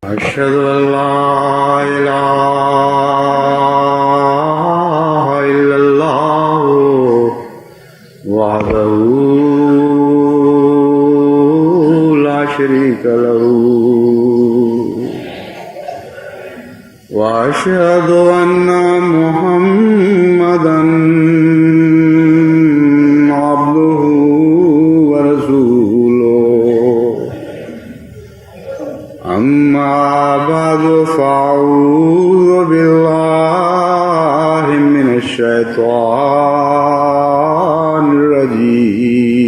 أشهد أن لا إله إلا الله وحده لا شريك له وأشهد أن محمدا عبده ورسوله أما بعد فأعوذ بالله من الشيطان الرجيم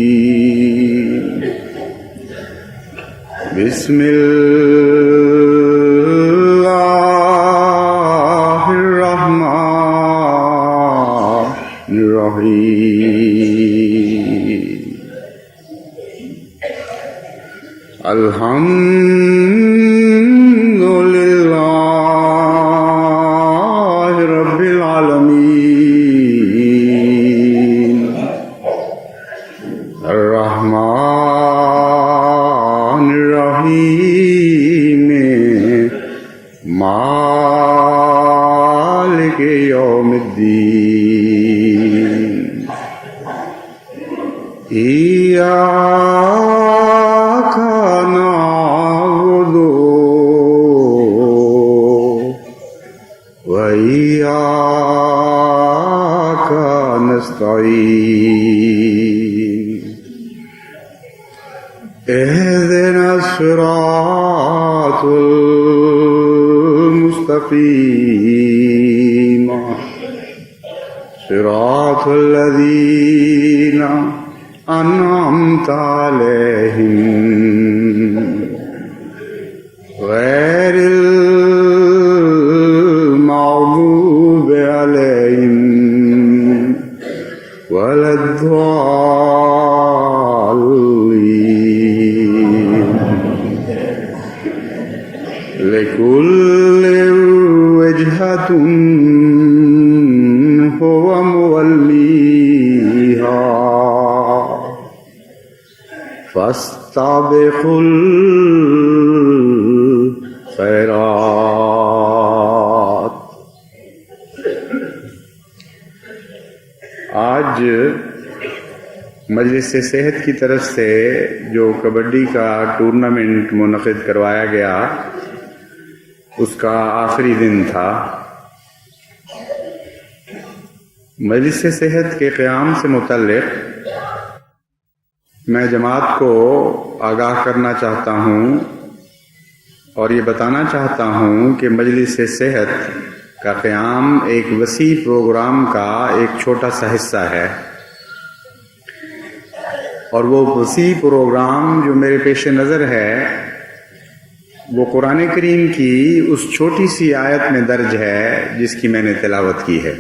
بسم الله الرحمن الرحيم الحمد لله رب العالمين الرحمن الرحيم مالك يوم الدين إياك نعبد وإياك نستعين اهدنا الصراط المستقيم صراط الذين أنعمت عليهم غير المغضوب عليهم ولا الضالين لكل وجهة هو موليها فاستبقوا الخيرات. آج مجلس صحت کی طرف سے جو کبڈی کا ٹورنامنٹ منعقد کروایا گیا اس کا آخری دن تھا. مجلس صحت کے قیام سے متعلق میں جماعت کو آگاہ کرنا چاہتا ہوں اور یہ بتانا چاہتا ہوں کہ مجلس صحت کا قیام ایک وسیع پروگرام کا ایک چھوٹا سا حصہ ہے، اور وہ وسیع پروگرام جو میرے پیش نظر ہے وہ قرآن کریم کی اس چھوٹی سی آیت میں درج ہے جس کی میں نے تلاوت کی ہے.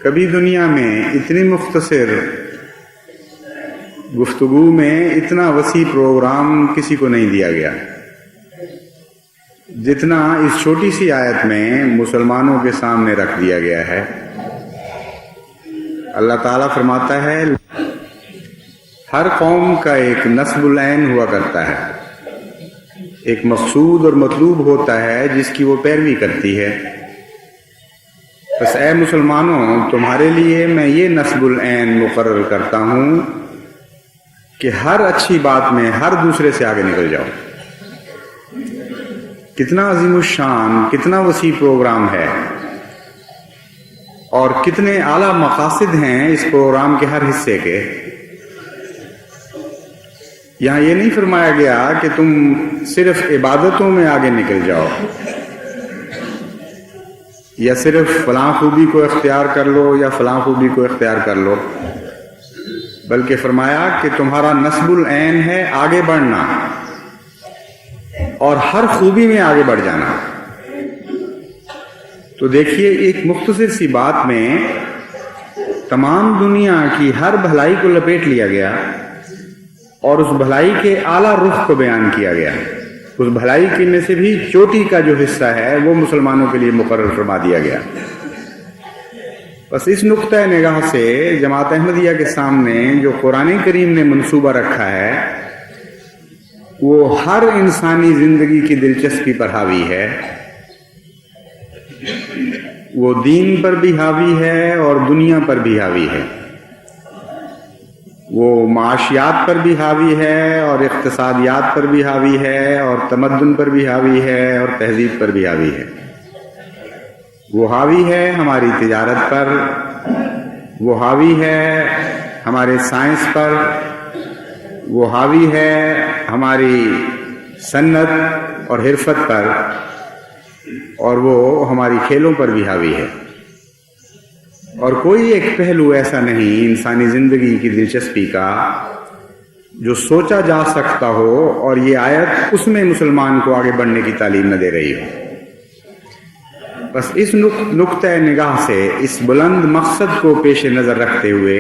کبھی دنیا میں اتنی مختصر گفتگو میں اتنا وسیع پروگرام کسی کو نہیں دیا گیا جتنا اس چھوٹی سی آیت میں مسلمانوں کے سامنے رکھ دیا گیا ہے. اللہ تعالیٰ فرماتا ہے ہر قوم کا ایک نصب العین ہوا کرتا ہے، ایک مقصود اور مطلوب ہوتا ہے جس کی وہ پیروی کرتی ہے. بس اے مسلمانوں، تمہارے لیے میں یہ نصب العین مقرر کرتا ہوں کہ ہر اچھی بات میں ہر دوسرے سے آگے نکل جاؤ. کتنا عظیم الشان، کتنا وسیع پروگرام ہے اور کتنے اعلیٰ مقاصد ہیں اس پروگرام کے ہر حصے کے. یہاں یہ نہیں فرمایا گیا کہ تم صرف عبادتوں میں آگے نکل جاؤ یا صرف فلاں خوبی کو اختیار کر لو یا فلاں خوبی کو اختیار کر لو، بلکہ فرمایا کہ تمہارا نصب العین ہے آگے بڑھنا اور ہر خوبی میں آگے بڑھ جانا. تو دیکھیے، ایک مختصر سی بات میں تمام دنیا کی ہر بھلائی کو لپیٹ لیا گیا اور اس بھلائی کے اعلیٰ رخ کو بیان کیا گیا. اس بھلائی کی میں سے بھی چوٹی کا جو حصہ ہے وہ مسلمانوں کے لیے مقرر فرما دیا گیا. بس اس نقطۂ نگاہ سے جماعت احمدیہ کے سامنے جو قرآن کریم نے منصوبہ رکھا ہے وہ ہر انسانی زندگی کی دلچسپی پر حاوی ہے، وہ دین پر بھی حاوی ہے اور دنیا پر بھی حاوی ہے، وہ معاشیات پر بھی حاوی ہے اور اقتصادیات پر بھی حاوی ہے اور تمدن پر بھی حاوی ہے اور تہذیب پر بھی حاوی ہے۔ وہ حاوی ہے ہماری تجارت پر، وہ حاوی ہے ہمارے سائنس پر، وہ حاوی ہے ہماری صنعت اور حرفت پر، اور وہ ہماری کھیلوں پر بھی حاوی ہے۔ اور کوئی ایک پہلو ایسا نہیں انسانی زندگی کی دلچسپی کا جو سوچا جا سکتا ہو اور یہ آیت اس میں مسلمان کو آگے بڑھنے کی تعلیم نہ دے رہی ہو۔ بس اس نقطہ نگاہ سے، اس بلند مقصد کو پیش نظر رکھتے ہوئے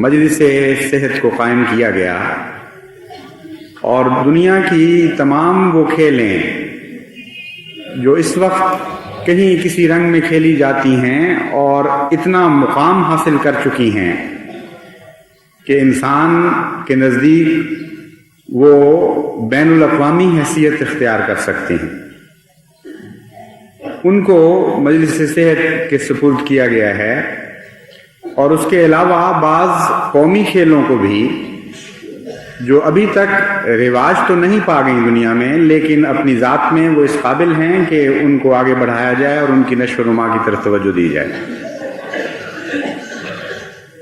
مجلس صحت کو قائم کیا گیا، اور دنیا کی تمام وہ کھیلیں جو اس وقت کہیں کسی رنگ میں کھیلی جاتی ہیں اور اتنا مقام حاصل کر چکی ہیں کہ انسان کے نزدیک وہ بین الاقوامی حیثیت اختیار کر سکتی ہیں، ان کو مجلس صحت کے سپرد کیا گیا ہے۔ اور اس کے علاوہ بعض قومی کھیلوں کو بھی جو ابھی تک رواج تو نہیں پا گئی دنیا میں، لیکن اپنی ذات میں وہ اس قابل ہیں کہ ان کو آگے بڑھایا جائے اور ان کی نشو و نما کی طرف توجہ دی جائے۔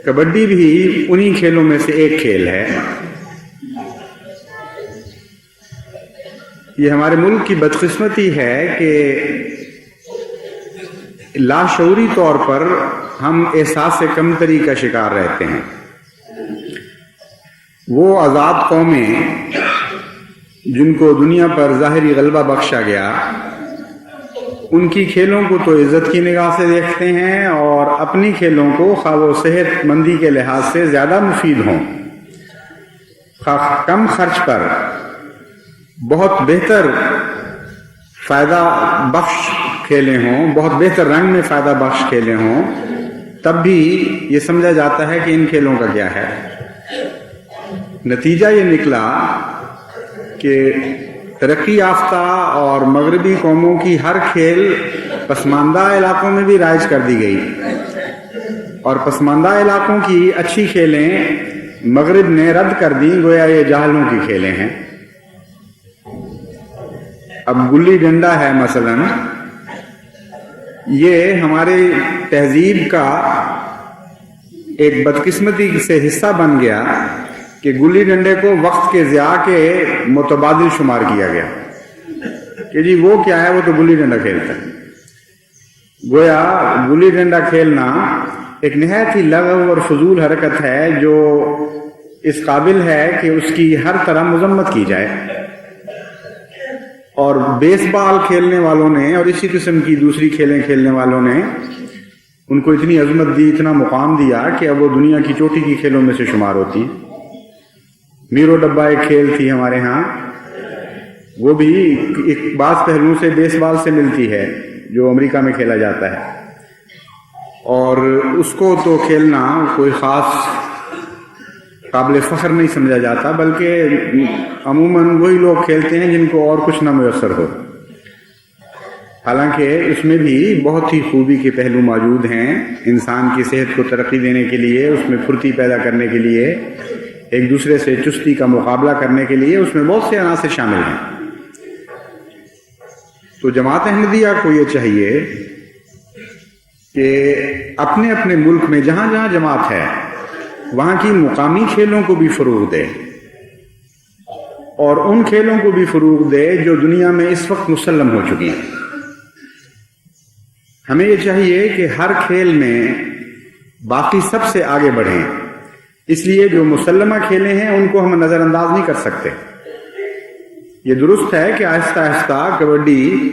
کبڈی بھی انہی کھیلوں میں سے ایک کھیل ہے۔ یہ ہمارے ملک کی بدقسمتی ہے کہ لاشعوری طور پر ہم احساس کمتری کا شکار رہتے ہیں۔ وہ آزاد قومیں جن کو دنیا پر ظاہری غلبہ بخشا گیا، ان کی کھیلوں کو تو عزت کی نگاہ سے دیکھتے ہیں اور اپنی کھیلوں کو خواہ وہ صحت مندی کے لحاظ سے زیادہ مفید ہوں، خواہ کم خرچ پر بہت بہتر فائدہ بخش کھیلیں ہوں، بہت بہتر رنگ میں فائدہ بخش کھیلیں ہوں، تب بھی یہ سمجھا جاتا ہے کہ ان کھیلوں کا کیا ہے۔ نتیجہ یہ نکلا کہ ترقی یافتہ اور مغربی قوموں کی ہر کھیل پسماندہ علاقوں میں بھی رائج کر دی گئی، اور پسماندہ علاقوں کی اچھی کھیلیں مغرب نے رد کر دیں، گویا یہ جاہلوں کی کھیلیں ہیں۔ اب گلی ڈنڈا ہے مثلاً، یہ ہمارے تہذیب کا ایک بدقسمتی سے حصہ بن گیا کہ گلی ڈنڈے کو وقت کے ضیاع کے متبادل شمار کیا گیا کہ جی وہ کیا ہے، وہ تو گلی ڈنڈا کھیلتا ہے۔ گویا گلی ڈنڈا کھیلنا ایک نہایت ہی لغو اور فضول حرکت ہے جو اس قابل ہے کہ اس کی ہر طرح مذمت کی جائے۔ اور بیس بال کھیلنے والوں نے اور اسی قسم کی دوسری کھیلیں کھیلنے والوں نے ان کو اتنی عظمت دی، اتنا مقام دیا کہ اب وہ دنیا کی چوٹی کی کھیلوں میں سے شمار ہوتی ہیں۔ میرو ڈبہ ایک کھیل تھی ہمارے ہاں، وہ بھی ایک بعض پہلوؤں سے بیس بال سے ملتی ہے جو امریکہ میں کھیلا جاتا ہے، اور اس کو تو کھیلنا کوئی خاص قابل فخر نہیں سمجھا جاتا، بلکہ عموماً وہی لوگ کھیلتے ہیں جن کو اور کچھ نہ میسر ہو۔ حالانکہ اس میں بھی بہت ہی خوبی کے پہلو موجود ہیں، انسان کی صحت کو ترقی دینے کے لیے، اس میں پھرتی پیدا کرنے کے لیے، ایک دوسرے سے چستی کا مقابلہ کرنے کے لیے اس میں بہت سے عناصر شامل ہیں۔ تو جماعت احمدیہ کو یہ چاہیے کہ اپنے اپنے ملک میں جہاں جہاں جماعت ہے وہاں کی مقامی کھیلوں کو بھی فروغ دے، اور ان کھیلوں کو بھی فروغ دے جو دنیا میں اس وقت مسلم ہو چکی ہیں۔ ہمیں یہ چاہیے کہ ہر کھیل میں باقی سب سے آگے بڑھیں، اس لیے جو مسلمہ کھیلیں ہیں ان کو ہم نظر انداز نہیں کر سکتے۔ یہ درست ہے کہ آہستہ آہستہ کبڈی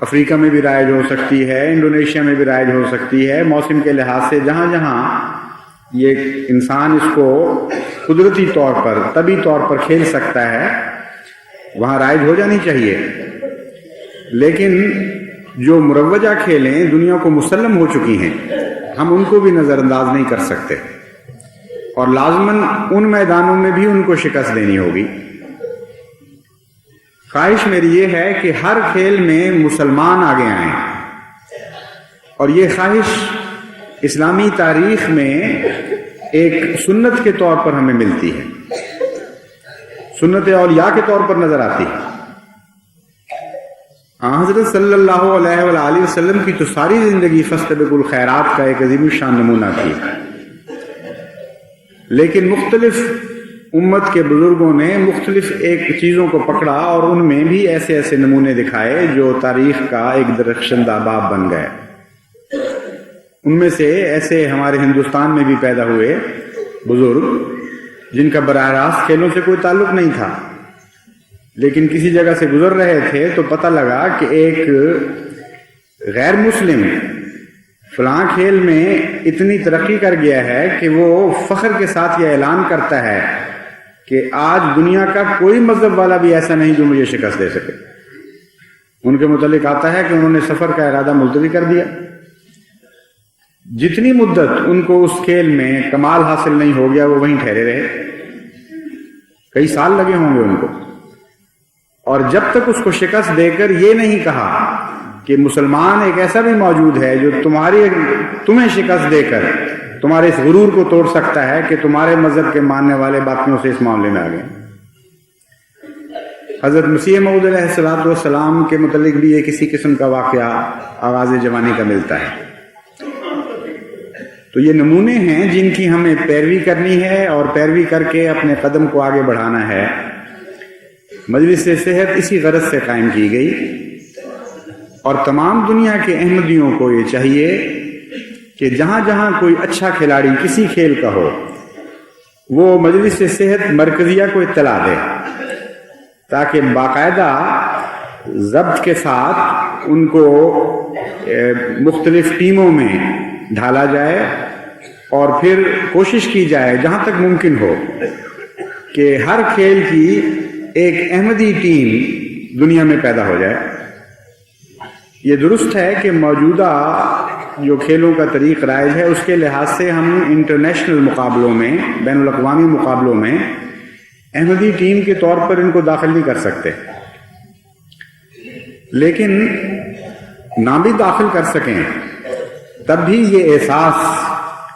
افریقہ میں بھی رائج ہو سکتی ہے، انڈونیشیا میں بھی رائج ہو سکتی ہے، موسم کے لحاظ سے جہاں جہاں یہ انسان اس کو قدرتی طور پر، طبی طور پر کھیل سکتا ہے وہاں رائج ہو جانی چاہیے۔ لیکن جو مروجہ کھیلیں دنیا کو مسلم ہو چکی ہیں ہم ان کو بھی نظر انداز نہیں کر سکتے، اور لازماً ان میدانوں میں بھی ان کو شکست دینی ہوگی۔ خواہش میری یہ ہے کہ ہر کھیل میں مسلمان آگے آئیں، اور یہ خواہش اسلامی تاریخ میں ایک سنت کے طور پر ہمیں ملتی ہے، سنت اولیاء کے طور پر نظر آتی ہے۔ حضرت صلی اللہ علیہ وآلہ وسلم کی تو ساری زندگی فاستبقوا الخیرات کا ایک عظیم الشان نمونہ تھی، لیکن مختلف امت کے بزرگوں نے مختلف ایک چیزوں کو پکڑا اور ان میں بھی ایسے ایسے نمونے دکھائے جو تاریخ کا ایک درخشندہ باب بن گئے۔ ان میں سے ایسے ہمارے ہندوستان میں بھی پیدا ہوئے بزرگ جن کا براہ راست کھیلوں سے کوئی تعلق نہیں تھا، لیکن کسی جگہ سے گزر رہے تھے تو پتہ لگا کہ ایک غیر مسلم فلاں کھیل میں اتنی ترقی کر گیا ہے کہ وہ فخر کے ساتھ یہ اعلان کرتا ہے کہ آج دنیا کا کوئی مذہب والا بھی ایسا نہیں جو مجھے شکست دے سکے۔ ان کے متعلق آتا ہے کہ انہوں نے سفر کا ارادہ ملتوی کر دیا، جتنی مدت ان کو اس کھیل میں کمال حاصل نہیں ہو گیا وہ وہیں ٹھہرے رہے، کئی سال لگے ہوں گے ان کو، اور جب تک اس کو شکست دے کر یہ نہیں کہا کہ مسلمان ایک ایسا بھی موجود ہے جو تمہیں شکست دے کر تمہارے اس غرور کو توڑ سکتا ہے کہ تمہارے مذہب کے ماننے والے باقیوں سے اس معاملے میں آ گئے۔ حضرت مسیح موعود علیہ السلام کے متعلق بھی یہ کسی قسم کا واقعہ آغاز جوانی کا ملتا ہے۔ تو یہ نمونے ہیں جن کی ہمیں پیروی کرنی ہے، اور پیروی کر کے اپنے قدم کو آگے بڑھانا ہے۔ مجلس صحت اسی غرض سے قائم کی گئی، اور تمام دنیا کے احمدیوں کو یہ چاہیے کہ جہاں جہاں کوئی اچھا کھلاڑی کسی کھیل کا ہو وہ مجلس صحت مرکزیہ کو اطلاع دے، تاکہ باقاعدہ ضبط کے ساتھ ان کو مختلف ٹیموں میں ڈھالا جائے، اور پھر کوشش کی جائے جہاں تک ممکن ہو کہ ہر کھیل کی ایک احمدی ٹیم دنیا میں پیدا ہو جائے۔ یہ درست ہے کہ موجودہ جو کھیلوں کا طریق رائج ہے اس کے لحاظ سے ہم انٹرنیشنل مقابلوں میں، بین الاقوامی مقابلوں میں احمدی ٹیم کے طور پر ان کو داخل نہیں کر سکتے، لیکن نہ بھی داخل کر سکیں تب بھی یہ احساس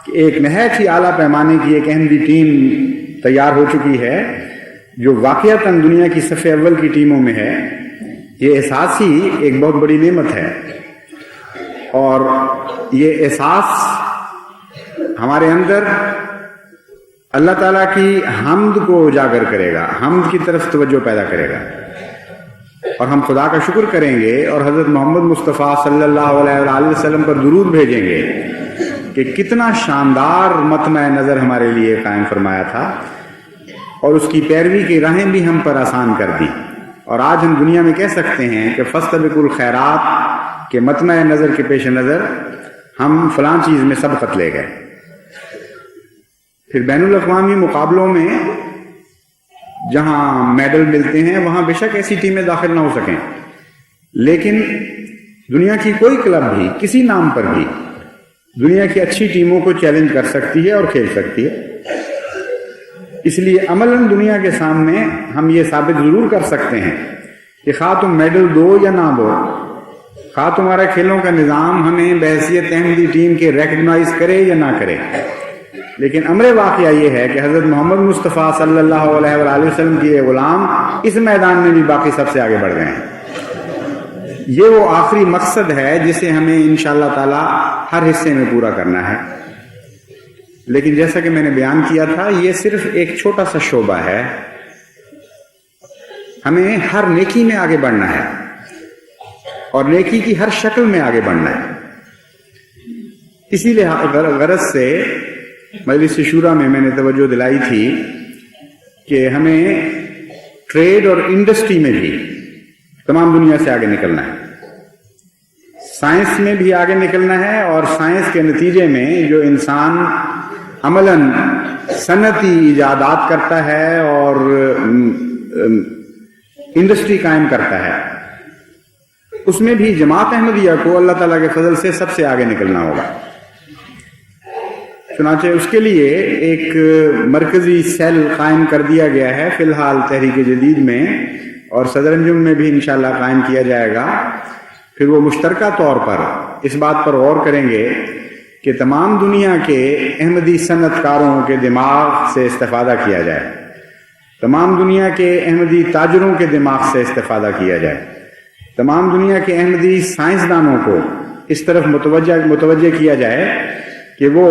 کہ ایک نہایت ہی اعلیٰ پیمانے کی ایک احمدی ٹیم تیار ہو چکی ہے جو واقعتاً دنیا کی صف اول کی ٹیموں میں ہے، یہ احساس ہی ایک بہت بڑی نعمت ہے، اور یہ احساس ہمارے اندر اللہ تعالیٰ کی حمد کو اجاگر کرے گا، حمد کی طرف توجہ پیدا کرے گا، اور ہم خدا کا شکر کریں گے اور حضرت محمد مصطفیٰ صلی اللہ علیہ وآلہ وسلم پر درود بھیجیں گے کہ کتنا شاندار مطمع نظر ہمارے لیے قائم فرمایا تھا، اور اس کی پیروی کی راہیں بھی ہم پر آسان کر دی، اور آج ہم دنیا میں کہہ سکتے ہیں کہ فاستبقوا الخیرات کے مطمع نظر کے پیش نظر ہم فلاں چیز میں سبقت لے گئے۔ پھر بین الاقوامی مقابلوں میں جہاں میڈل ملتے ہیں وہاں بے شک ایسی ٹیمیں داخل نہ ہو سکیں، لیکن دنیا کی کوئی کلب بھی کسی نام پر بھی دنیا کی اچھی ٹیموں کو چیلنج کر سکتی ہے اور کھیل سکتی ہے۔ اس لیے عملاً دنیا کے سامنے ہم یہ ثابت ضرور کر سکتے ہیں کہ خواہ تم میڈل دو یا نہ دو، خواہ تمہارا کھیلوں کا نظام ہمیں بحیثیت احمدی ٹیم کے ریکگنائز کرے یا نہ کرے، لیکن امر واقعہ یہ ہے کہ حضرت محمد مصطفیٰ صلی اللہ علیہ وآلہ وسلم کی غلام اس میدان میں بھی باقی سب سے آگے بڑھ گئے ہیں۔ یہ وہ آخری مقصد ہے جسے ہمیں انشاءاللہ تعالی ہر حصے میں پورا کرنا ہے، لیکن جیسا کہ میں نے بیان کیا تھا یہ صرف ایک چھوٹا سا شعبہ ہے، ہمیں ہر نیکی میں آگے بڑھنا ہے اور نیکی کی ہر شکل میں آگے بڑھنا ہے۔ اسی غرض سے مجلس شورا میں نے توجہ دلائی تھی کہ ہمیں ٹریڈ اور انڈسٹری میں بھی تمام دنیا سے آگے نکلنا ہے، سائنس میں بھی آگے نکلنا ہے، اور سائنس کے نتیجے میں جو انسان عملاً صنعتی ایجادات کرتا ہے اور انڈسٹری قائم کرتا ہے، اس میں بھی جماعت احمدیہ کو اللہ تعالیٰ کے فضل سے سب سے آگے نکلنا ہوگا۔ چنانچہ اس کے لیے ایک مرکزی سیل قائم کر دیا گیا ہے فی الحال تحریک جدید میں، اور صدر انجم میں بھی انشاءاللہ قائم کیا جائے گا، پھر وہ مشترکہ طور پر اس بات پر غور کریں گے کہ تمام دنیا کے احمدی صنعت کاروں کے دماغ سے استفادہ کیا جائے، تمام دنیا کے احمدی تاجروں کے دماغ سے استفادہ کیا جائے، تمام دنیا کے احمدی سائنسدانوں کو اس طرف متوجہ کیا جائے کہ وہ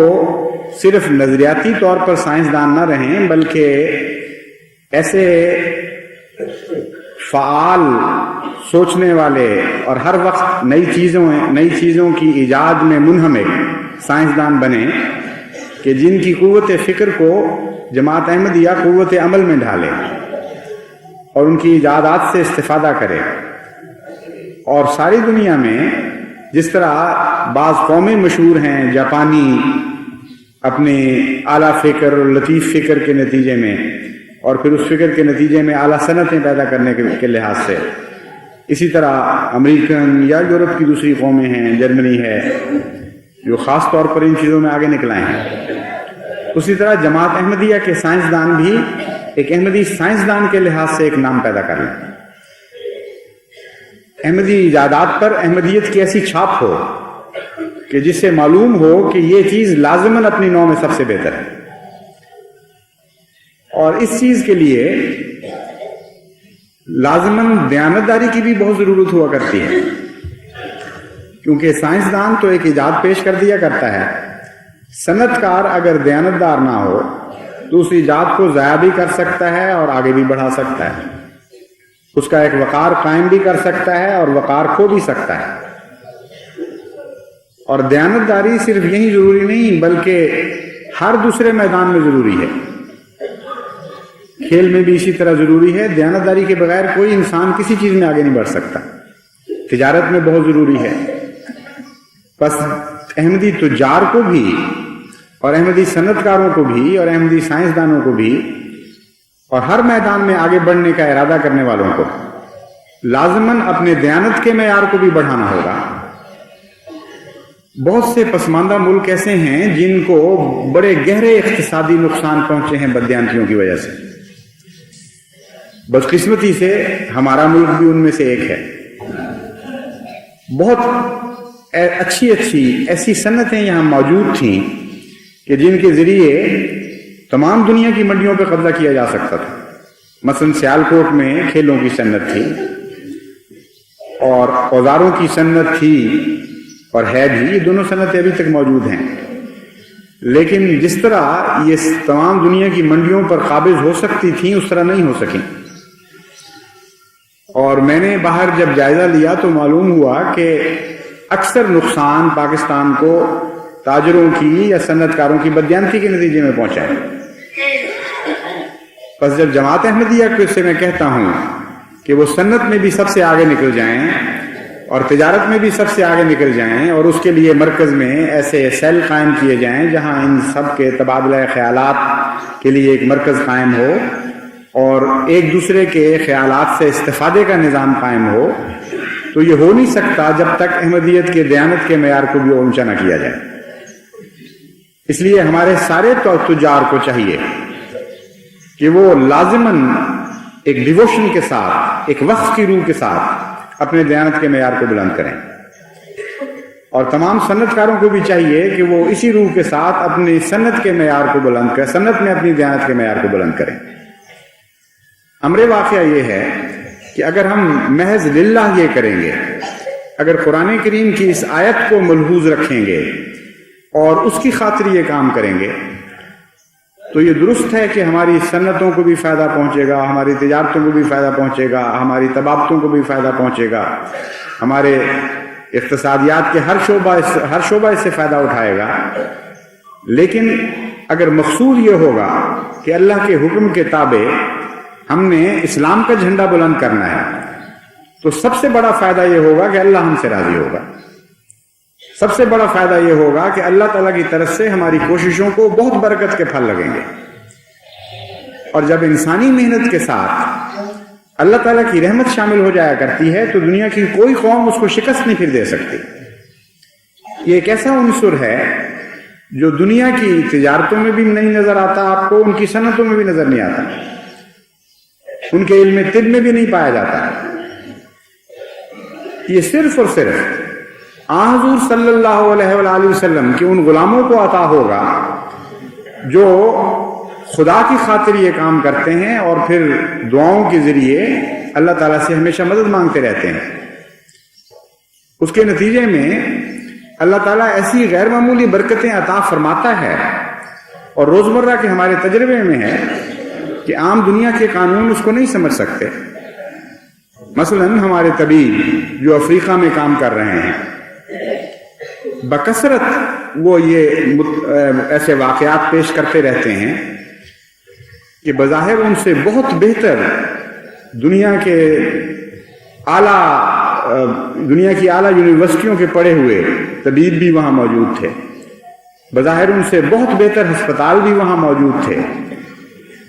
صرف نظریاتی طور پر سائنسدان نہ رہیں بلکہ ایسے فعال سوچنے والے اور ہر وقت نئی چیزوں کی ایجاد میں منہمک سائنسدان بنیں کہ جن کی قوت فکر کو جماعت احمدیہ قوت عمل میں ڈھالے اور ان کی ایجادات سے استفادہ کرے، اور ساری دنیا میں جس طرح بعض قومیں مشہور ہیں جاپانی اپنے اعلیٰ فکر اور لطیف فکر کے نتیجے میں، اور پھر اس فکر کے نتیجے میں اعلیٰ صنعتیں پیدا کرنے کے لحاظ سے، اسی طرح امریکن یا یورپ کی دوسری قومیں ہیں، جرمنی ہے جو خاص طور پر ان چیزوں میں آگے نکل آئے ہیں، اسی طرح جماعت احمدیہ کے سائنسدان بھی ایک احمدی سائنسدان کے لحاظ سے ایک نام پیدا کر لیں، احمدی ایجادات پر احمدیت کی ایسی چھاپ ہو کہ جس سے معلوم ہو کہ یہ چیز لازماً اپنی نوع میں سب سے بہتر ہے، اور اس چیز کے لیے لازماً دیانتداری کی بھی بہت ضرورت ہوا کرتی ہے، کیونکہ سائنسدان تو ایک ایجاد پیش کر دیا کرتا ہے، صنعت کار اگر دیانتدار نہ ہو تو اس ایجاد کو ضائع بھی کر سکتا ہے اور آگے بھی بڑھا سکتا ہے، اس کا ایک وقار قائم بھی کر سکتا ہے اور وقار کھو بھی سکتا ہے۔ اور دیانتداری صرف یہی ضروری نہیں بلکہ ہر دوسرے میدان میں ضروری ہے، کھیل میں بھی اسی طرح ضروری ہے، دیانتداری کے بغیر کوئی انسان کسی چیز میں آگے نہیں بڑھ سکتا، تجارت میں بہت ضروری ہے، بس احمدی تجار کو بھی اور احمدی صنعت کاروں کو بھی اور احمدی سائنسدانوں کو بھی اور ہر میدان میں آگے بڑھنے کا ارادہ کرنے والوں کو لازماً اپنے دیانت کے معیار کو بھی بڑھانا ہوگا۔ بہت سے پسماندہ ملک ایسے ہیں جن کو بڑے گہرے اقتصادی نقصان پہنچے ہیں بددیانتیوں کی وجہ سے، بدقسمتی سے ہمارا ملک بھی ان میں سے ایک ہے۔ بہت اچھی ایسی صنعتیں یہاں موجود تھیں کہ جن کے ذریعے تمام دنیا کی منڈیوں پہ قبضہ کیا جا سکتا تھا، مثلا سیالکوٹ میں کھیلوں کی صنعت تھی اور اوزاروں کی صنعت تھی اور ہے بھی، یہ دونوں صنعتیں ابھی تک موجود ہیں، لیکن جس طرح یہ تمام دنیا کی منڈیوں پر قابض ہو سکتی تھیں اس طرح نہیں ہو سکیں، اور میں نے باہر جب جائزہ لیا تو معلوم ہوا کہ اکثر نقصان پاکستان کو تاجروں کی یا صنعت کاروں کی بددیانتی کے نتیجے میں پہنچا ہے۔ بس جب جماعت احمدیہ سے میں کہتا ہوں کہ وہ صنعت میں بھی سب سے آگے نکل جائیں اور تجارت میں بھی سب سے آگے نکل جائیں، اور اس کے لیے مرکز میں ایسے سیل قائم کیے جائیں جہاں ان سب کے تبادلہ خیالات کے لیے ایک مرکز قائم ہو اور ایک دوسرے کے خیالات سے استفادے کا نظام قائم ہو، تو یہ ہو نہیں سکتا جب تک احمدیت کے دیانت کے معیار کو بھی اونچا نہ کیا جائے۔ اس لیے ہمارے سارے تجار کو چاہیے کہ وہ لازماً ایک ڈیووشن کے ساتھ، ایک وقف کی روح کے ساتھ اپنے دیانت کے معیار کو بلند کریں، اور تمام صنعت کاروں کو بھی چاہیے کہ وہ اسی روح کے ساتھ اپنی صنعت کے معیار کو بلند کریں، صنعت میں اپنی دیانت کے معیار کو بلند کریں۔ امر واقعہ یہ ہے کہ اگر ہم محض للہ یہ کریں گے، اگر قرآن کریم کی اس آیت کو ملحوظ رکھیں گے اور اس کی خاطر یہ کام کریں گے، تو یہ درست ہے کہ ہماری صنعتوں کو بھی فائدہ پہنچے گا، ہماری تجارتوں کو بھی فائدہ پہنچے گا، ہماری طباعتوں کو بھی فائدہ پہنچے گا، ہمارے اقتصادیات کے ہر شعبہ اس سے فائدہ اٹھائے گا۔ لیکن اگر مقصود یہ ہوگا کہ اللہ کے حکم کے تابع ہم نے اسلام کا جھنڈا بلند کرنا ہے، تو سب سے بڑا فائدہ یہ ہوگا کہ اللہ ہم سے راضی ہوگا، سب سے بڑا فائدہ یہ ہوگا کہ اللہ تعالیٰ کی طرف سے ہماری کوششوں کو بہت برکت کے پھل لگیں گے۔ اور جب انسانی محنت کے ساتھ اللہ تعالیٰ کی رحمت شامل ہو جایا کرتی ہے تو دنیا کی کوئی قوم اس کو شکست نہیں پھر دے سکتی۔ یہ ایک ایسا عنصر ہے جو دنیا کی تجارتوں میں بھی نہیں نظر آتا، آپ کو ان کی صنعتوں میں بھی نظر نہیں آتا، ان کے علم طب میں بھی نہیں پایا جاتا ہے۔ یہ صرف اور صرف حضور صلی اللہ علیہ وآلہ وسلم کے ان غلاموں کو عطا ہوگا جو خدا کی خاطر یہ کام کرتے ہیں اور پھر دعاؤں کے ذریعے اللہ تعالیٰ سے ہمیشہ مدد مانگتے رہتے ہیں۔ اس کے نتیجے میں اللہ تعالیٰ ایسی غیر معمولی برکتیں عطا فرماتا ہے، اور روزمرہ کے ہمارے تجربے میں ہے کہ عام دنیا کے قانون اس کو نہیں سمجھ سکتے۔ مثلا ہمارے طبیب جو افریقہ میں کام کر رہے ہیں، بکثرت وہ یہ ایسے واقعات پیش کرتے رہتے ہیں کہ بظاہر ان سے بہت بہتر دنیا کی اعلیٰ یونیورسٹیوں کے پڑھے ہوئے طبیب بھی وہاں موجود تھے، بظاہر ان سے بہت بہتر ہسپتال بھی وہاں موجود تھے،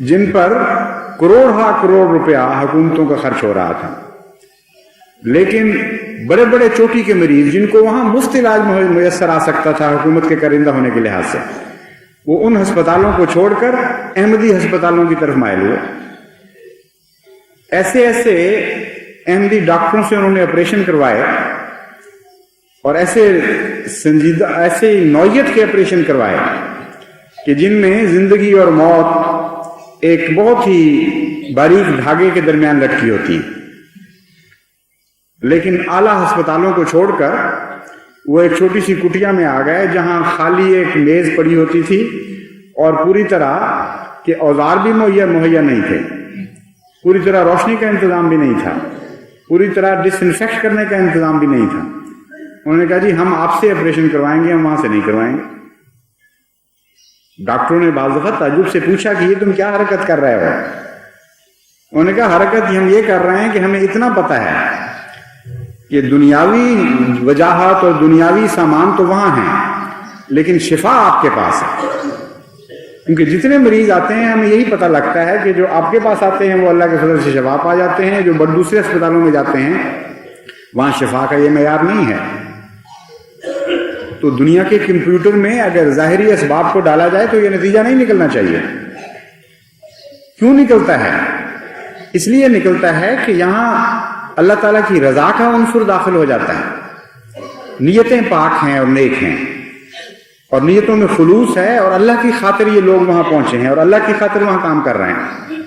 جن پر کروڑ روپیہ حکومتوں کا خرچ ہو رہا تھا، لیکن بڑے بڑے چوٹی کے مریض جن کو وہاں مفت علاج میسر آ سکتا تھا حکومت کے کرندہ ہونے کے لحاظ سے، وہ ان ہسپتالوں کو چھوڑ کر احمدی ہسپتالوں کی طرف مائل ہوئے۔ ایسے احمدی ڈاکٹروں سے انہوں نے آپریشن کروائے، اور ایسے نوعیت کے آپریشن کروائے کہ جن میں زندگی اور موت ایک بہت ہی باریک دھاگے کے درمیان لٹکی ہوتی، لیکن اعلیٰ ہسپتالوں کو چھوڑ کر وہ ایک چھوٹی سی کٹیا میں آ گئے جہاں خالی ایک میز پڑی ہوتی تھی اور پوری طرح کے اوزار بھی مہیا نہیں تھے، پوری طرح روشنی کا انتظام بھی نہیں تھا، پوری طرح ڈس انفیکٹ کرنے کا انتظام بھی نہیں تھا۔ انہوں نے کہا جی ہم آپ سے آپریشن کروائیں گے، ہم وہاں سے نہیں کروائیں گے۔ ڈاکٹروں نے بعض دفعہ تعجب سے پوچھا کہ یہ تم کیا حرکت کر رہے ہو؟ انہوں نے کہا حرکت ہم یہ کر رہے ہیں کہ ہمیں اتنا پتہ ہے کہ دنیاوی وجاہت اور دنیاوی سامان تو وہاں ہیں، لیکن شفا آپ کے پاس ہے، کیونکہ جتنے مریض آتے ہیں ہمیں یہی پتہ لگتا ہے کہ جو آپ کے پاس آتے ہیں وہ اللہ کے فضل سے شفا پا جاتے ہیں، جو دوسرے اسپتالوں میں جاتے ہیں وہاں شفا کا یہ معیار نہیں ہے۔ تو دنیا کے کمپیوٹر میں اگر ظاہری اسباب کو ڈالا جائے تو یہ نتیجہ نہیں نکلنا چاہیے۔ کیوں نکلتا ہے؟ اس لیے نکلتا ہے کہ یہاں اللہ تعالیٰ کی رضا کا عنصر داخل ہو جاتا ہے، نیتیں پاک ہیں اور نیک ہیں، اور نیتوں میں خلوص ہے، اور اللہ کی خاطر یہ لوگ وہاں پہنچے ہیں اور اللہ کی خاطر وہاں کام کر رہے ہیں۔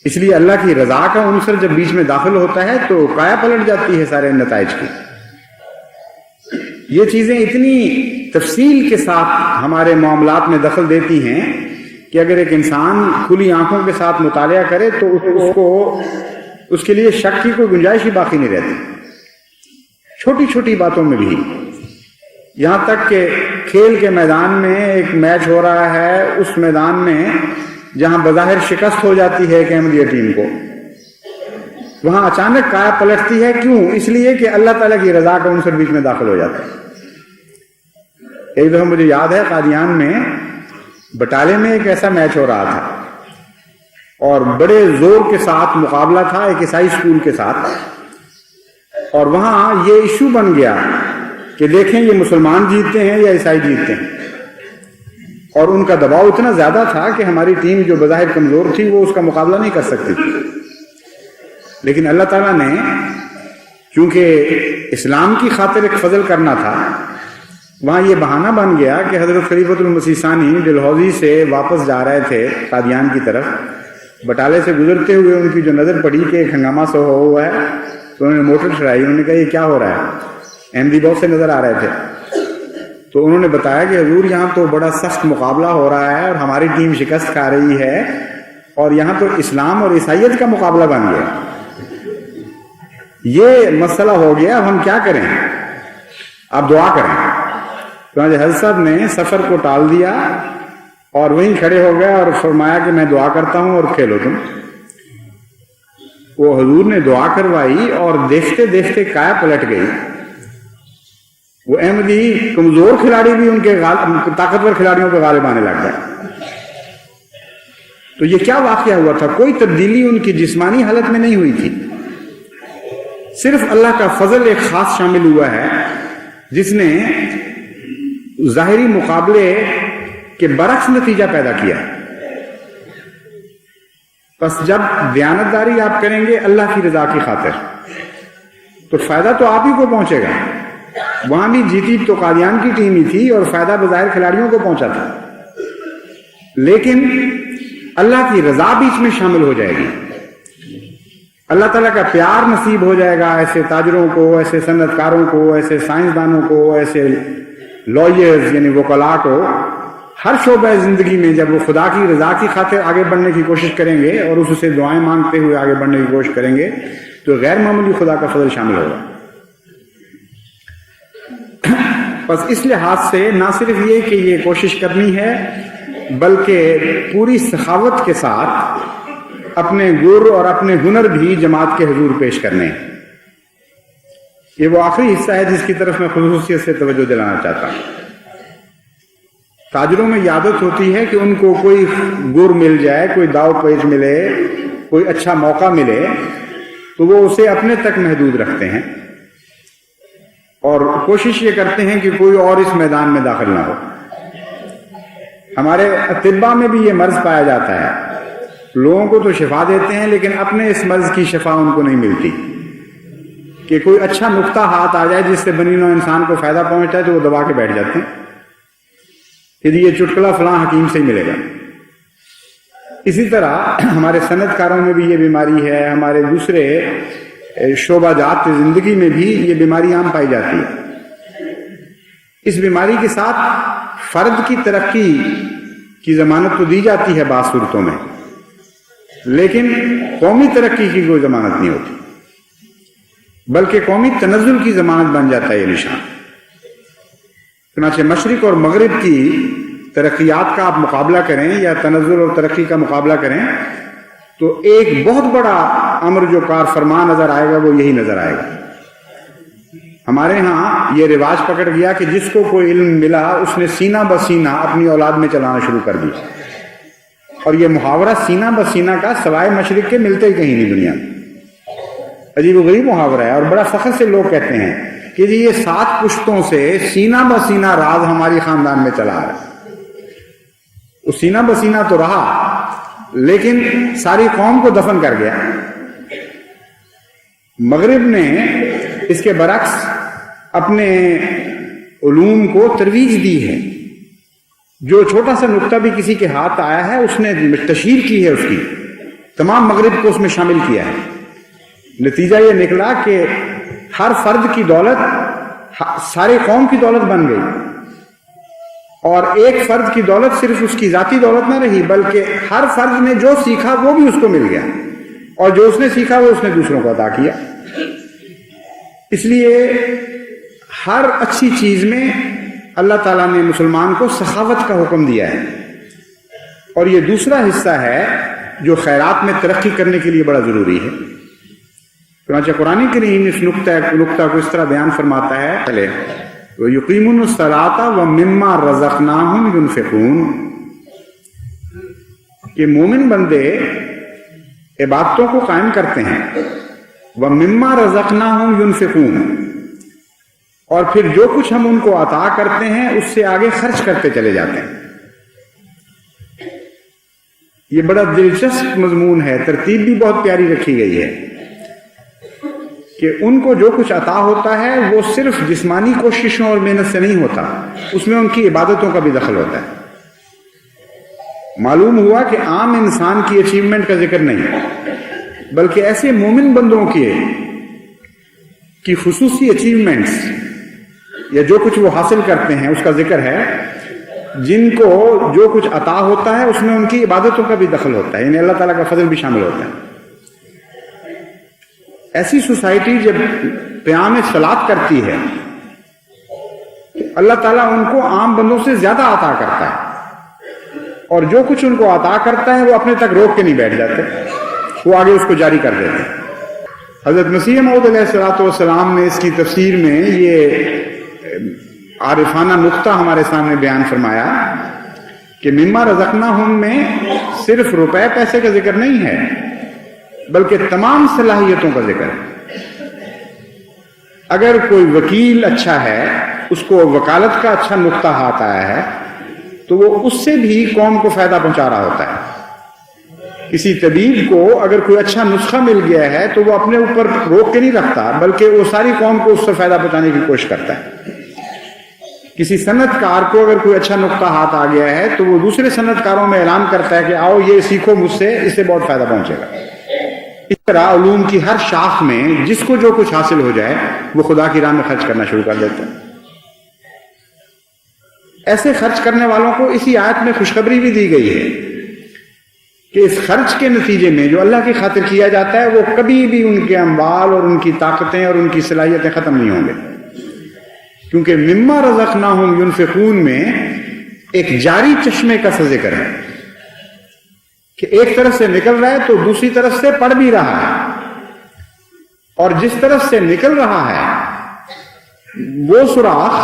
اس لیے اللہ کی رضا کا عنصر جب بیچ میں داخل ہوتا ہے تو کایا پلٹ جاتی ہے سارے نتائج کی۔ یہ چیزیں اتنی تفصیل کے ساتھ ہمارے معاملات میں دخل دیتی ہیں کہ اگر ایک انسان کھلی آنکھوں کے ساتھ مطالعہ کرے تو اس کے لیے شک کی کوئی گنجائش ہی باقی نہیں رہتی، چھوٹی چھوٹی باتوں میں بھی۔ یہاں تک کہ کھیل کے میدان میں ایک میچ ہو رہا ہے، اس میدان میں جہاں بظاہر شکست ہو جاتی ہے ایک احمدیہ ٹیم کو، وہاں اچانک کایا پلٹتی ہے۔ کیوں؟ اس لیے کہ اللہ تعالیٰ کی رضا کا عنصر بیچ میں داخل ہو جاتا ہے۔ ایک دفعہ مجھے یاد ہے قادیان میں بٹالے میں ایک ایسا میچ ہو رہا تھا اور بڑے زور کے ساتھ مقابلہ تھا ایک عیسائی اسکول کے ساتھ، اور وہاں یہ ایشو بن گیا کہ دیکھیں یہ مسلمان جیتتے ہیں یا عیسائی جیتتے ہیں، اور ان کا دباؤ اتنا زیادہ تھا کہ ہماری ٹیم جو بظاہر کمزور تھی وہ اس کا مقابلہ نہیں کر سکتی تھی۔ لیکن اللہ تعالیٰ نے چونکہ اسلام کی خاطر ایک فضل کرنا تھا، وہاں یہ بہانہ بن گیا کہ حضرت خلیفۃ المسیح ثانی ڈلہوزی سے واپس جا رہے تھے قادیان کی طرف، بٹالے سے گزرتے ہوئے ان کی جو نظر پڑی کہ ایک ہنگامہ سا ہوا ہے تو انہوں نے موٹر چڑھائی، انہوں نے کہا یہ کیا ہو رہا ہے؟ احمدی بہت سے نظر آ رہے تھے، تو انہوں نے بتایا کہ حضور یہاں تو بڑا سخت مقابلہ ہو رہا ہے اور ہماری ٹیم شکست کھا رہی ہے، اور یہاں تو اسلام اور عیسائیت کا مقابلہ بن گیا، یہ مسئلہ ہو گیا، اب ہم کیا کریں؟ آپ دعا کریں۔ تو حضرت صاحب نے سفر کو ٹال دیا اور وہیں کھڑے ہو گئے اور فرمایا کہ میں دعا کرتا ہوں اور کھیلو تم۔ وہ حضور نے دعا کروائی اور دیکھتے دیکھتے کایا پلٹ گئی۔ وہ احمدی کمزور کھلاڑی بھی ان کے طاقتور کھلاڑیوں پہ غالب آنے لگ گئے۔ تو یہ کیا واقعہ ہوا تھا؟ کوئی تبدیلی ان کی جسمانی حالت میں نہیں ہوئی تھی، صرف اللہ کا فضل ایک خاص شامل ہوا ہے جس نے ظاہری مقابلے کے برعکس نتیجہ پیدا کیا۔ بس جب دیانتداری آپ کریں گے اللہ کی رضا کی خاطر تو فائدہ تو آپ ہی کو پہنچے گا. وہاں بھی جیتی تو قادیان کی ٹیم ہی تھی اور فائدہ بظاہر کھلاڑیوں کو پہنچا تھا, لیکن اللہ کی رضا بھی اس میں شامل ہو جائے گی. اللہ تعالیٰ کا پیار نصیب ہو جائے گا ایسے تاجروں کو, ایسے صنعت کاروں کو, ایسے سائنسدانوں کو, ایسے لائرز یعنی وکلاء کو. ہر شعبہ زندگی میں جب وہ خدا کی رضا کی خاطر آگے بڑھنے کی کوشش کریں گے اور اس سے دعائیں مانگتے ہوئے آگے بڑھنے کی کوشش کریں گے تو غیر معمولی خدا کا فضل شامل ہوگا. بس اس لحاظ سے نہ صرف یہ کہ یہ کوشش کرنی ہے بلکہ پوری سخاوت کے ساتھ اپنے گر اور اپنے ہنر بھی جماعت کے حضور پیش کرنے. یہ وہ آخری حصہ ہے جس کی طرف میں خصوصیت سے توجہ دلانا چاہتا ہوں. تاجروں میں یہ عادت ہوتی ہے کہ ان کو کوئی گر مل جائے, کوئی داؤ پیچ ملے, کوئی اچھا موقع ملے تو وہ اسے اپنے تک محدود رکھتے ہیں اور کوشش یہ کرتے ہیں کہ کوئی اور اس میدان میں داخل نہ ہو. ہمارے اطباء میں بھی یہ مرض پایا جاتا ہے. لوگوں کو تو شفا دیتے ہیں لیکن اپنے اس مرض کی شفا ان کو نہیں ملتی کہ کوئی اچھا نقطہ ہاتھ آ جائے جس سے بنی نوع انسان کو فائدہ پہنچتا ہے تو وہ دبا کے بیٹھ جاتے ہیں کہ یہ چٹکلا فلاں حکیم سے ہی ملے گا. اسی طرح ہمارے صنعت کاروں میں بھی یہ بیماری ہے, ہمارے دوسرے شعبہ جات زندگی میں بھی یہ بیماری عام پائی جاتی ہے. اس بیماری کے ساتھ فرد کی ترقی کی ضمانت تو دی جاتی ہے بعض صورتوں میں, لیکن قومی ترقی کی کوئی ضمانت نہیں ہوتی بلکہ قومی تنزل کی ضمانت بن جاتا ہے یہ نشان. چنانچہ مشرق اور مغرب کی ترقیات کا آپ مقابلہ کریں یا تنزل اور ترقی کا مقابلہ کریں تو ایک بہت بڑا امر جو کار فرما نظر آئے گا وہ یہی نظر آئے گا. ہمارے ہاں یہ رواج پکڑ گیا کہ جس کو کوئی علم ملا اس نے سینہ بسینہ اپنی اولاد میں چلانا شروع کر دی, اور یہ محاورہ سینہ بسینہ کا سوائے مشرق کے ملتے ہی کہیں نہیں دنیا میں. عجیب و غریب محاورہ ہے اور بڑا فخر سے لوگ کہتے ہیں کہ جی یہ 7 پشتوں سے سینہ بسینہ راز ہماری خاندان میں چلا رہا ہے. وہ سینہ بسینہ تو رہا لیکن ساری قوم کو دفن کر گیا. مغرب نے اس کے برعکس اپنے علوم کو ترویج دی ہے. جو چھوٹا سا نقطہ بھی کسی کے ہاتھ آیا ہے اس نے تشہیر کی ہے, اس کی تمام مغرب کو اس میں شامل کیا ہے. نتیجہ یہ نکلا کہ ہر فرد کی دولت سارے قوم کی دولت بن گئی, اور ایک فرد کی دولت صرف اس کی ذاتی دولت نہ رہی بلکہ ہر فرد نے جو سیکھا وہ بھی اس کو مل گیا, اور جو اس نے سیکھا وہ اس نے دوسروں کو عطا کیا. اس لیے ہر اچھی چیز میں اللہ تعالیٰ نے مسلمان کو سخاوت کا حکم دیا ہے, اور یہ دوسرا حصہ ہے جو خیرات میں ترقی کرنے کے لیے بڑا ضروری ہے. چنانچہ قرآن کریم اس نقطہ کو اس طرح بیان فرماتا ہے, پہلے وَيُقِيمُونَ الصَّلَاةَ وَمِمَّا رَزَقْنَاهُمْ يُنْفِقُونَ کہ مومن بندے عبادتوں کو قائم کرتے ہیں, وَمِمَّا رَزَقْنَاهُمْ يُنْفِقُونَ اور پھر جو کچھ ہم ان کو عطا کرتے ہیں اس سے آگے خرچ کرتے چلے جاتے ہیں. یہ بڑا دلچسپ مضمون ہے, ترتیب بھی بہت پیاری رکھی گئی ہے کہ ان کو جو کچھ عطا ہوتا ہے وہ صرف جسمانی کوششوں اور محنت سے نہیں ہوتا, اس میں ان کی عبادتوں کا بھی دخل ہوتا ہے. معلوم ہوا کہ عام انسان کی اچیومنٹ کا ذکر نہیں بلکہ ایسے مومن بندوں کی خصوصی اچیومنٹس یا جو کچھ وہ حاصل کرتے ہیں اس کا ذکر ہے, جن کو جو کچھ عطا ہوتا ہے اس میں ان کی عبادتوں کا بھی دخل ہوتا ہے, یعنی اللہ تعالیٰ کا فضل بھی شامل ہوتا ہے. ایسی سوسائٹی جب قیام صلاۃ کرتی ہے اللہ تعالیٰ ان کو عام بندوں سے زیادہ عطا کرتا ہے, اور جو کچھ ان کو عطا کرتا ہے وہ اپنے تک روک کے نہیں بیٹھ جاتے, وہ آگے اس کو جاری کر دیتے ہیں. حضرت مسیح موعود علیہ الصلوۃ والسلام نے اس کی تفسیر میں یہ عارفانہ نقطہ ہمارے سامنے بیان فرمایا کہ مما رزقناہم میں صرف روپے پیسے کا ذکر نہیں ہے بلکہ تمام صلاحیتوں کا ذکر ہے. اگر کوئی وکیل اچھا ہے, اس کو وکالت کا اچھا نقطہ ہاتھ آیا ہے تو وہ اس سے بھی قوم کو فائدہ پہنچا رہا ہوتا ہے. کسی طبیب کو اگر کوئی اچھا نسخہ مل گیا ہے تو وہ اپنے اوپر روک کے نہیں رکھتا، بلکہ وہ ساری قوم کو اس سے فائدہ پہنچانے کی کوشش کرتا ہے۔ کسی صنعت کار کو اگر کوئی اچھا نقطہ ہاتھ آ گیا ہے تو وہ دوسرے صنعت کاروں میں اعلان کرتا ہے کہ آؤ یہ سیکھو مجھ سے، اس سے بہت فائدہ پہنچے گا۔ اس طرح علوم کی ہر شاخ میں جس کو جو کچھ حاصل ہو جائے وہ خدا کی راہ میں خرچ کرنا شروع کر دیتا ہے۔ ایسے خرچ کرنے والوں کو اسی آیت میں خوشخبری بھی دی گئی ہے کہ اس خرچ کے نتیجے میں جو اللہ کی خاطر کیا جاتا ہے وہ کبھی بھی ان کے اموال اور ان کی طاقتیں اور ان کی صلاحیتیں ختم نہیں ہوں گے، کیونکہ مما رزقناہم ینفقون میں ایک جاری چشمے کا ذکر ہے کہ ایک طرف سے نکل رہا ہے تو دوسری طرف سے پڑ بھی رہا ہے، اور جس طرف سے نکل رہا ہے وہ سوراخ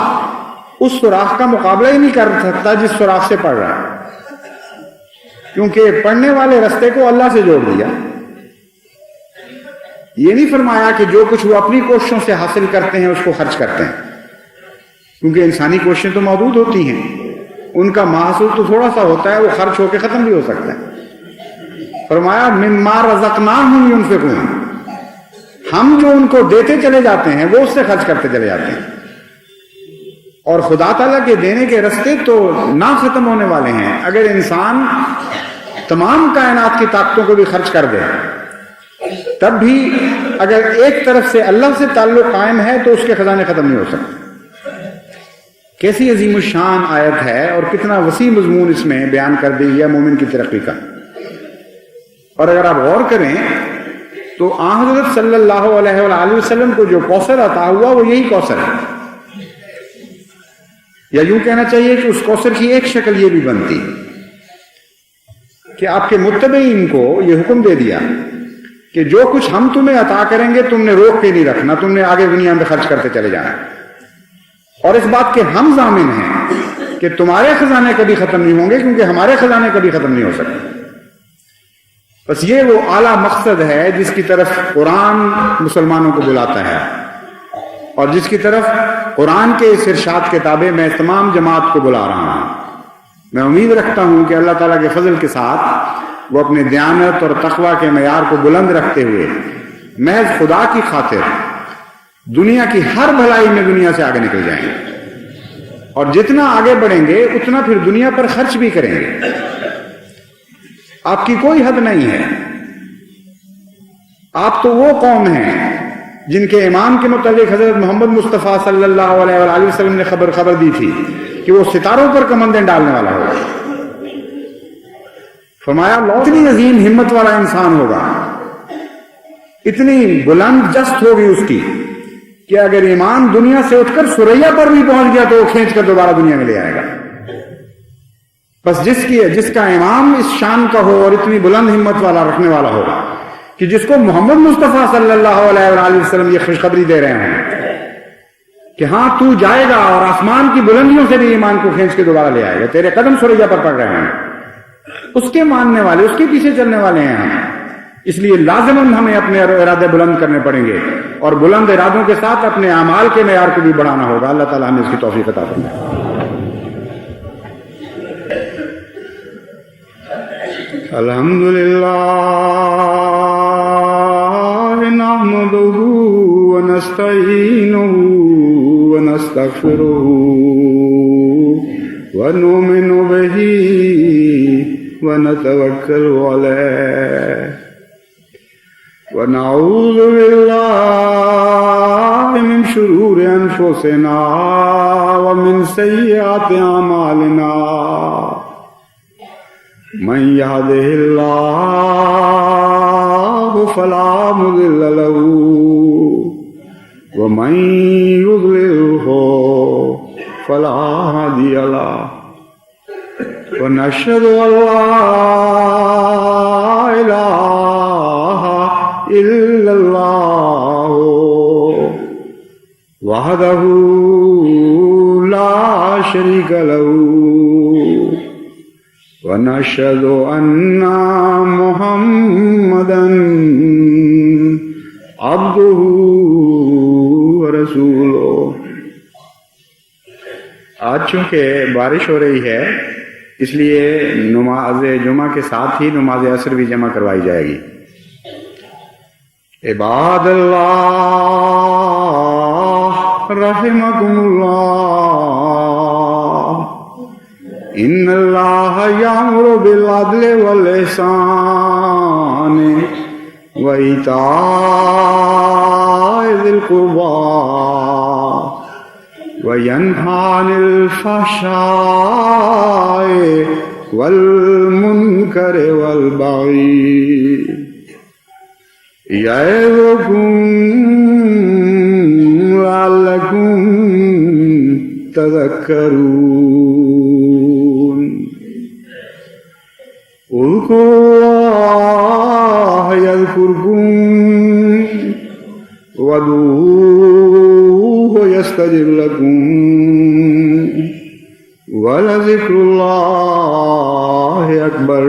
اس سوراخ کا مقابلہ ہی نہیں کر سکتا جس سوراخ سے پڑ رہا ہے، کیونکہ پڑنے والے رستے کو اللہ سے جوڑ دیا۔ یہ نہیں فرمایا کہ جو کچھ وہ اپنی کوششوں سے حاصل کرتے ہیں اس کو خرچ کرتے ہیں، کیونکہ انسانی کوششیں تو محدود ہوتی ہیں، ان کا محصول تو تھوڑا سا ہوتا ہے، وہ خرچ ہو کے ختم بھی ہو سکتا ہے۔ فرمایا مما رزقناہم ینفقون، ہم جو ان کو دیتے چلے جاتے ہیں وہ اس سے خرچ کرتے چلے جاتے ہیں، اور خدا تعالیٰ کے دینے کے رستے تو نہ ختم ہونے والے ہیں۔ اگر انسان تمام کائنات کی طاقتوں کو بھی خرچ کر دے تب بھی اگر ایک طرف سے اللہ سے تعلق قائم ہے تو اس کے خزانے ختم نہیں ہو سکتے۔ کیسی عظیم الشان آیت ہے اور کتنا وسیع مضمون اس میں بیان کر دی گیا مومن کی ترقی کا۔ اور اگر آپ غور کریں تو آن حضرت صلی اللہ علیہ وآلہ وسلم کو جو کوثر عطا ہوا وہ یہی کوثر ہے، یا یوں کہنا چاہیے کہ اس کوثر کی ایک شکل یہ بھی بنتی کہ آپ کے متبعین کو یہ حکم دے دیا کہ جو کچھ ہم تمہیں عطا کریں گے تم نے روک کے نہیں رکھنا، تم نے آگے دنیا میں خرچ کرتے چلے جانا، اور اس بات کے ہم ضامن ہیں کہ تمہارے خزانے کبھی ختم نہیں ہوں گے، کیونکہ ہمارے خزانے کبھی ختم نہیں ہو سکتے۔ بس یہ وہ اعلیٰ مقصد ہے جس کی طرف قرآن مسلمانوں کو بلاتا ہے، اور جس کی طرف قرآن کے اس ارشاد کے تابع میں تمام جماعت کو بلا رہا ہوں۔ میں امید رکھتا ہوں کہ اللہ تعالیٰ کے فضل کے ساتھ وہ اپنے دیانت اور تقوی کے معیار کو بلند رکھتے ہوئے محض خدا کی خاطر دنیا کی ہر بھلائی میں دنیا سے آگے نکل جائیں گے، اور جتنا آگے بڑھیں گے اتنا پھر دنیا پر خرچ بھی کریں گے۔ آپ کی کوئی حد نہیں ہے، آپ تو وہ قوم ہیں جن کے امام کے متعلق حضرت محمد مصطفیٰ صلی اللہ علیہ وآلہ وسلم نے خبر دی تھی کہ وہ ستاروں پر کمندیں ڈالنے والا ہوگا۔ فرمایا اتنی عظیم ہمت والا انسان ہوگا، اتنی بلند جست ہوگی اس کی کہ اگر ایمان دنیا سے اٹھ کر سریا پر بھی پہنچ گیا تو وہ کھینچ کر دوبارہ دنیا میں لے آئے گا۔ بس جس کا امام اس شان کا ہو اور اتنی بلند ہمت والا رکھنے والا ہوگا کہ جس کو محمد مصطفیٰ صلی اللہ علیہ وآلہ وسلم یہ خوشخبری دے رہے ہیں کہ ہاں تو جائے گا اور آسمان کی بلندیوں سے بھی ایمان کو کھینچ کے دوبارہ لے آئے گا، تیرے قدم سریا پر پڑ رہے ہیں، اس کے ماننے والے، اس کے پیچھے چلنے والے ہیں ہم۔ اس لیے لازماً ہمیں اپنے ارادے بلند کرنے پڑیں گے، اور بلند ارادوں کے ساتھ اپنے اعمال کے معیار کو بھی بڑھانا ہوگا۔ اللہ تعالیٰ ہمیں اس کی توفیق عطا فرمائے۔ الحمدللہ نحمدہ ونستعینہ ونستغفرہ ونؤمن بہ ونتوکل علیہ ونعوذ باللہ من شرور انفسنا ومن سیئات اعمالنا من يهده الله فلا مضل له ومن يضلله فلا هادي له ونشهد أن لا إله إلا الله وحده لا شريك له ونشهد أن محمدا عبده ورسوله۔ آج چونکہ بارش ہو رہی ہے اس لیے نماز جمعہ کے ساتھ ہی نماز عصر بھی جمع کروائی جائے گی. عباد اللہ رحمکم اللہ ان اللہ یامر بالعدل والاحسان وایتاء ذی القربى وینہی عن الفحشاء والمنکر والبغی یعظکم لعلکم تذکرون. اذکروا اللہ یذکرکم وادعوہ یستجب لکم ولذکر اللہ اکبر.